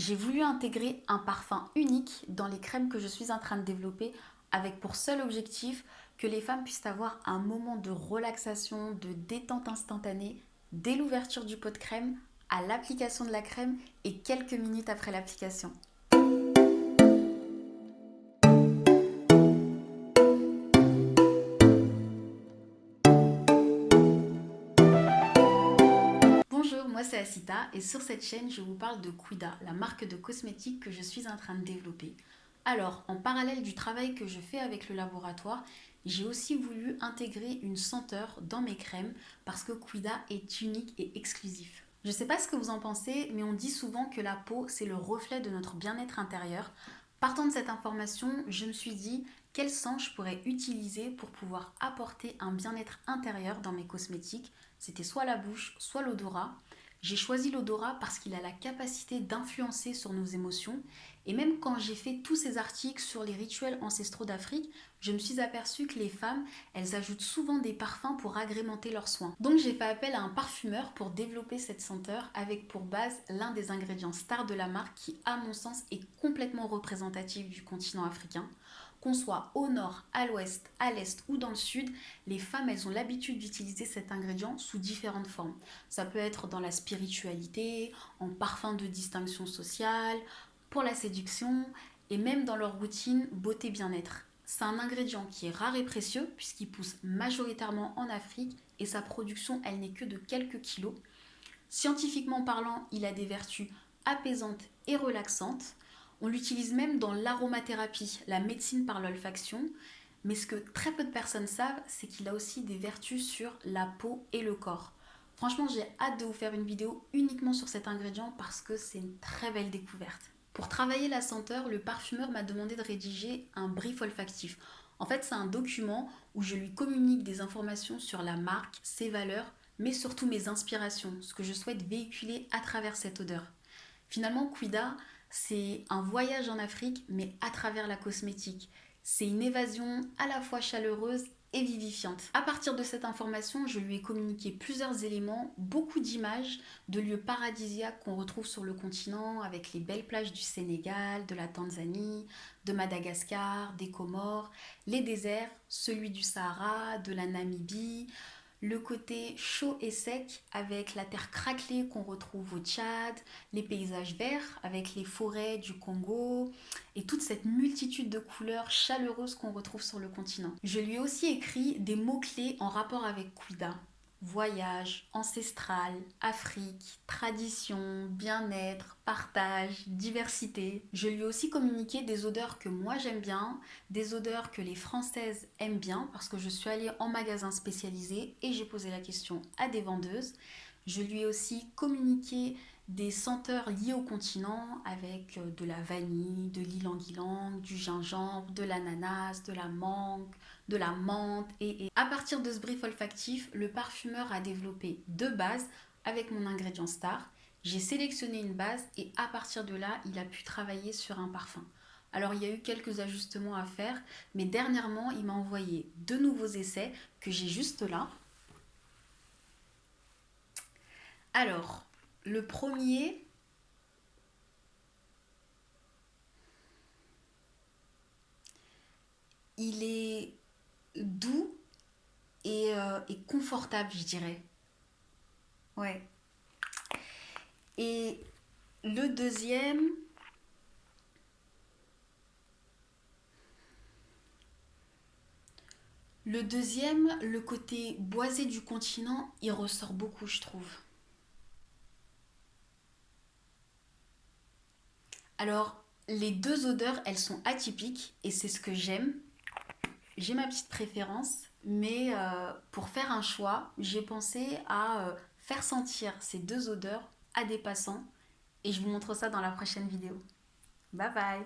J'ai voulu intégrer un parfum unique dans les crèmes que je suis en train de développer avec pour seul objectif que les femmes puissent avoir un moment de relaxation, de détente instantanée dès l'ouverture du pot de crème, à l'application de la crème et quelques minutes après l'application. Bonjour, moi c'est Asita et sur cette chaîne je vous parle de Quida, la marque de cosmétiques que je suis en train de développer. Alors, en parallèle du travail que je fais avec le laboratoire, j'ai aussi voulu intégrer une senteur dans mes crèmes parce que Quida est unique et exclusif. Je ne sais pas ce que vous en pensez, mais on dit souvent que la peau c'est le reflet de notre bien-être intérieur. Partant de cette information, je me suis dit quel sens je pourrais utiliser pour pouvoir apporter un bien-être intérieur dans mes cosmétiques. C'était soit la bouche, soit l'odorat. J'ai choisi l'odorat parce qu'il a la capacité d'influencer sur nos émotions. Et même quand j'ai fait tous ces articles sur les rituels ancestraux d'Afrique, je me suis aperçue que les femmes, elles ajoutent souvent des parfums pour agrémenter leurs soins. Donc j'ai fait appel à un parfumeur pour développer cette senteur avec pour base l'un des ingrédients stars de la marque qui, à mon sens, est complètement représentatif du continent africain. Qu'on soit au nord, à l'ouest, à l'est ou dans le sud, les femmes, elles ont l'habitude d'utiliser cet ingrédient sous différentes formes. Ça peut être dans la spiritualité, en parfum de distinction sociale, pour la séduction et même dans leur routine beauté-bien-être. C'est un ingrédient qui est rare et précieux puisqu'il pousse majoritairement en Afrique et sa production, elle n'est que de quelques kilos. Scientifiquement parlant, il a des vertus apaisantes et relaxantes. On l'utilise même dans l'aromathérapie, la médecine par l'olfaction. Mais ce que très peu de personnes savent, c'est qu'il a aussi des vertus sur la peau et le corps. Franchement, j'ai hâte de vous faire une vidéo uniquement sur cet ingrédient parce que c'est une très belle découverte. Pour travailler la senteur, le parfumeur m'a demandé de rédiger un brief olfactif. En fait, c'est un document où je lui communique des informations sur la marque, ses valeurs, mais surtout mes inspirations, ce que je souhaite véhiculer à travers cette odeur. Finalement, Quida, c'est un voyage en Afrique, mais à travers la cosmétique. C'est une évasion à la fois chaleureuse et vivifiante. À partir de cette information, je lui ai communiqué plusieurs éléments, beaucoup d'images de lieux paradisiaques qu'on retrouve sur le continent, avec les belles plages du Sénégal, de la Tanzanie, de Madagascar, des Comores, les déserts, celui du Sahara, de la Namibie, le côté chaud et sec avec la terre craquelée qu'on retrouve au Tchad, les paysages verts avec les forêts du Congo et toute cette multitude de couleurs chaleureuses qu'on retrouve sur le continent. Je lui ai aussi écrit des mots-clés en rapport avec Quida. Voyage, ancestral, Afrique, tradition, bien-être, partage, diversité. Je lui ai aussi communiqué des odeurs que moi j'aime bien, des odeurs que les Françaises aiment bien parce que je suis allée en magasin spécialisé et j'ai posé la question à des vendeuses. Je lui ai aussi communiqué des senteurs liées au continent avec de la vanille, de l'ylang-ylang, du gingembre, de l'ananas, de la mangue, de la menthe et à partir de ce brief olfactif, le parfumeur a développé deux bases avec mon ingrédient star. J'ai sélectionné une base et à partir de là, il a pu travailler sur un parfum. Alors il y a eu quelques ajustements à faire, mais dernièrement, il m'a envoyé deux nouveaux essais que j'ai juste là. Alors, le premier, il est doux et confortable, je dirais. Ouais. Et le deuxième, le côté boisé du continent, il ressort beaucoup, je trouve. Alors, les deux odeurs, elles sont atypiques et c'est ce que j'aime. J'ai ma petite préférence, mais pour faire un choix, j'ai pensé à faire sentir ces deux odeurs à des passants et je vous montre ça dans la prochaine vidéo. Bye bye!